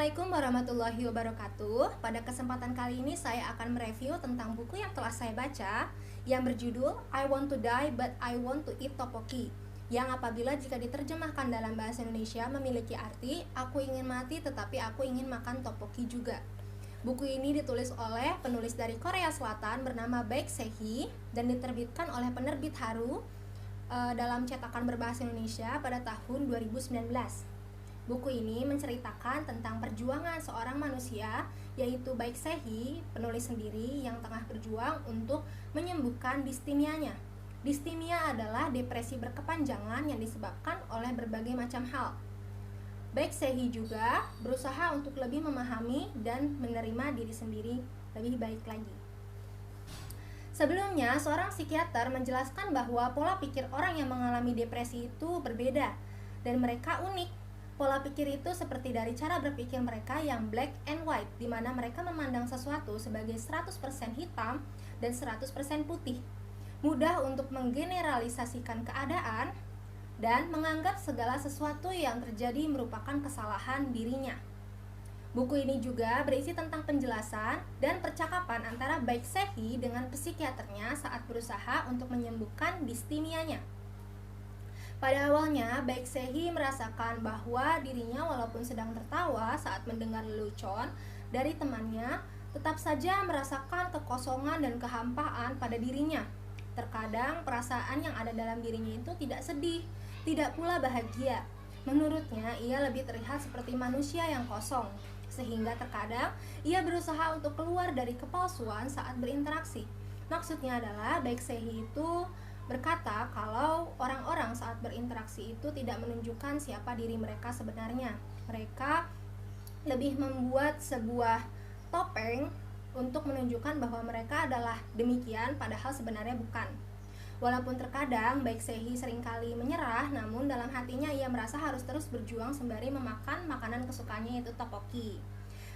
Assalamualaikum warahmatullahi wabarakatuh. Pada kesempatan kali ini saya akan mereview tentang buku yang telah saya baca yang berjudul I Want to Die But I Want to Eat Tteokbokki, yang apabila jika diterjemahkan dalam bahasa Indonesia memiliki arti aku ingin mati tetapi aku ingin makan tteokbokki juga. Buku ini ditulis oleh penulis dari Korea Selatan bernama Baek Se-hee dan diterbitkan oleh penerbit Haru dalam cetakan berbahasa Indonesia pada tahun 2019. Buku ini menceritakan tentang perjuangan seorang manusia, yaitu Baek Se-hee, penulis sendiri yang tengah berjuang untuk menyembuhkan distimianya. Distimia adalah depresi berkepanjangan yang disebabkan oleh berbagai macam hal. Baek Se-hee juga berusaha untuk lebih memahami dan menerima diri sendiri lebih baik lagi. Sebelumnya, seorang psikiater menjelaskan bahwa pola pikir orang yang mengalami depresi itu berbeda dan mereka unik. Pola pikir itu seperti dari cara berpikir mereka yang black and white, di mana mereka memandang sesuatu sebagai 100% hitam dan 100% putih. Mudah untuk menggeneralisasikan keadaan dan menganggap segala sesuatu yang terjadi merupakan kesalahan dirinya. Buku ini juga berisi tentang penjelasan dan percakapan antara Baek Se-hee dengan psikiaternya saat berusaha untuk menyembuhkan distimianya. Pada awalnya, Baek Se-hee merasakan bahwa dirinya walaupun sedang tertawa saat mendengar lelucon dari temannya, tetap saja merasakan kekosongan dan kehampaan pada dirinya. Terkadang perasaan yang ada dalam dirinya itu tidak sedih, tidak pula bahagia. Menurutnya, ia lebih terlihat seperti manusia yang kosong, sehingga terkadang ia berusaha untuk keluar dari kepalsuan saat berinteraksi. Maksudnya adalah Baek Se-hee itu berkata kalau orang-orang saat berinteraksi itu tidak menunjukkan siapa diri mereka sebenarnya. Mereka lebih membuat sebuah topeng untuk menunjukkan bahwa mereka adalah demikian, padahal sebenarnya bukan. Walaupun terkadang Baek Se-hee seringkali menyerah, namun dalam hatinya ia merasa harus terus berjuang sembari memakan makanan kesukaannya, yaitu tteokbokki.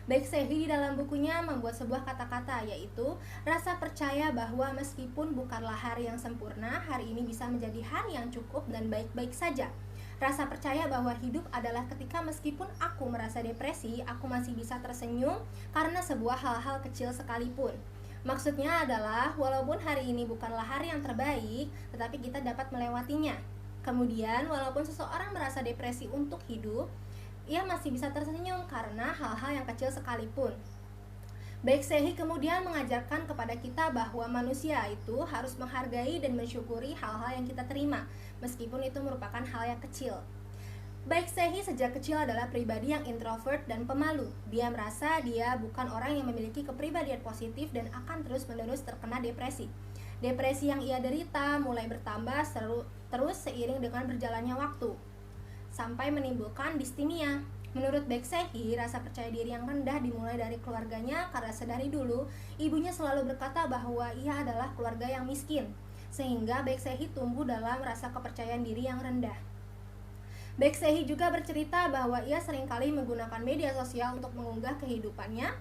Baek Se-hee dalam bukunya membuat sebuah kata-kata, yaitu rasa percaya bahwa meskipun bukanlah hari yang sempurna, hari ini bisa menjadi hari yang cukup dan baik-baik saja. Rasa percaya bahwa hidup adalah ketika meskipun aku merasa depresi, aku masih bisa tersenyum karena sebuah hal-hal kecil sekalipun. Maksudnya adalah walaupun hari ini bukanlah hari yang terbaik, tetapi kita dapat melewatinya. Kemudian walaupun seseorang merasa depresi untuk hidup, ia masih bisa tersenyum karena hal-hal yang kecil sekalipun. Baek Se-hee kemudian mengajarkan kepada kita bahwa manusia itu harus menghargai dan mensyukuri hal-hal yang kita terima, meskipun itu merupakan hal yang kecil. Baek Se-hee sejak kecil adalah pribadi yang introvert dan pemalu. Dia merasa dia bukan orang yang memiliki kepribadian positif dan akan terus-menerus terkena depresi. Depresi yang ia derita mulai bertambah terus seiring dengan berjalannya waktu, sampai menimbulkan distimia. Menurut Baek Se-hee, rasa percaya diri yang rendah dimulai dari keluarganya karena sedari dulu ibunya selalu berkata bahwa ia adalah keluarga yang miskin, sehingga Baek Se-hee tumbuh dalam rasa kepercayaan diri yang rendah. Baek Se-hee juga bercerita bahwa ia seringkali menggunakan media sosial untuk mengunggah kehidupannya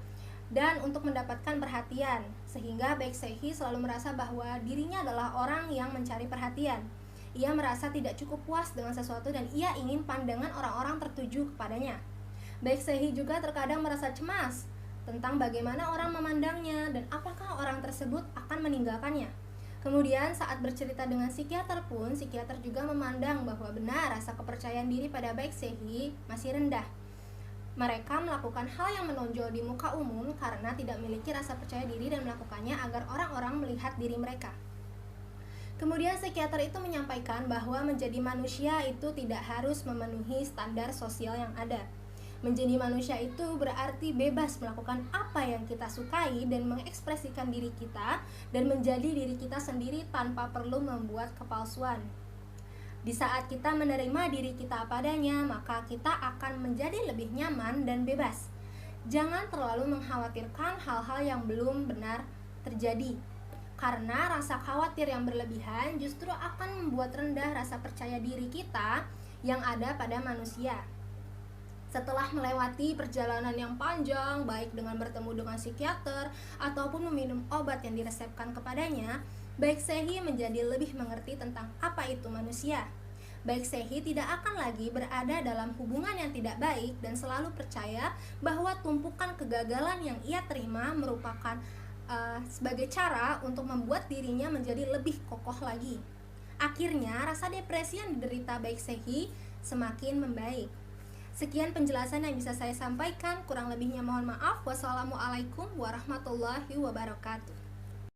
dan untuk mendapatkan perhatian, sehingga Baek Se-hee selalu merasa bahwa dirinya adalah orang yang mencari perhatian. Ia merasa tidak cukup puas dengan sesuatu dan ia ingin pandangan orang-orang tertuju kepadanya. Baek Se-hee juga terkadang merasa cemas tentang bagaimana orang memandangnya dan apakah orang tersebut akan meninggalkannya. Kemudian saat bercerita dengan psikiater pun, psikiater juga memandang bahwa benar rasa kepercayaan diri pada Baek Se-hee masih rendah. Mereka melakukan hal yang menonjol di muka umum karena tidak memiliki rasa percaya diri dan melakukannya agar orang-orang melihat diri mereka. Kemudian psikiater itu menyampaikan bahwa menjadi manusia itu tidak harus memenuhi standar sosial yang ada. Menjadi manusia itu berarti bebas melakukan apa yang kita sukai dan mengekspresikan diri kita dan menjadi diri kita sendiri tanpa perlu membuat kepalsuan. Di saat kita menerima diri kita apa adanya, maka kita akan menjadi lebih nyaman dan bebas. Jangan terlalu mengkhawatirkan hal-hal yang belum benar terjadi, karena rasa khawatir yang berlebihan justru akan membuat rendah rasa percaya diri kita yang ada pada manusia. Setelah melewati perjalanan yang panjang, baik dengan bertemu dengan psikiater ataupun meminum obat yang diresepkan kepadanya, Baek Se-hee menjadi lebih mengerti tentang apa itu manusia. Baik Sehi tidak akan lagi berada dalam hubungan yang tidak baik dan selalu percaya bahwa tumpukan kegagalan yang ia terima merupakan sebagai cara untuk membuat dirinya menjadi lebih kokoh lagi. Akhirnya, rasa depresi yang diderita Baik Sehi semakin membaik. Sekian penjelasan yang bisa saya sampaikan, kurang lebihnya mohon maaf. Wassalamualaikum warahmatullahi wabarakatuh.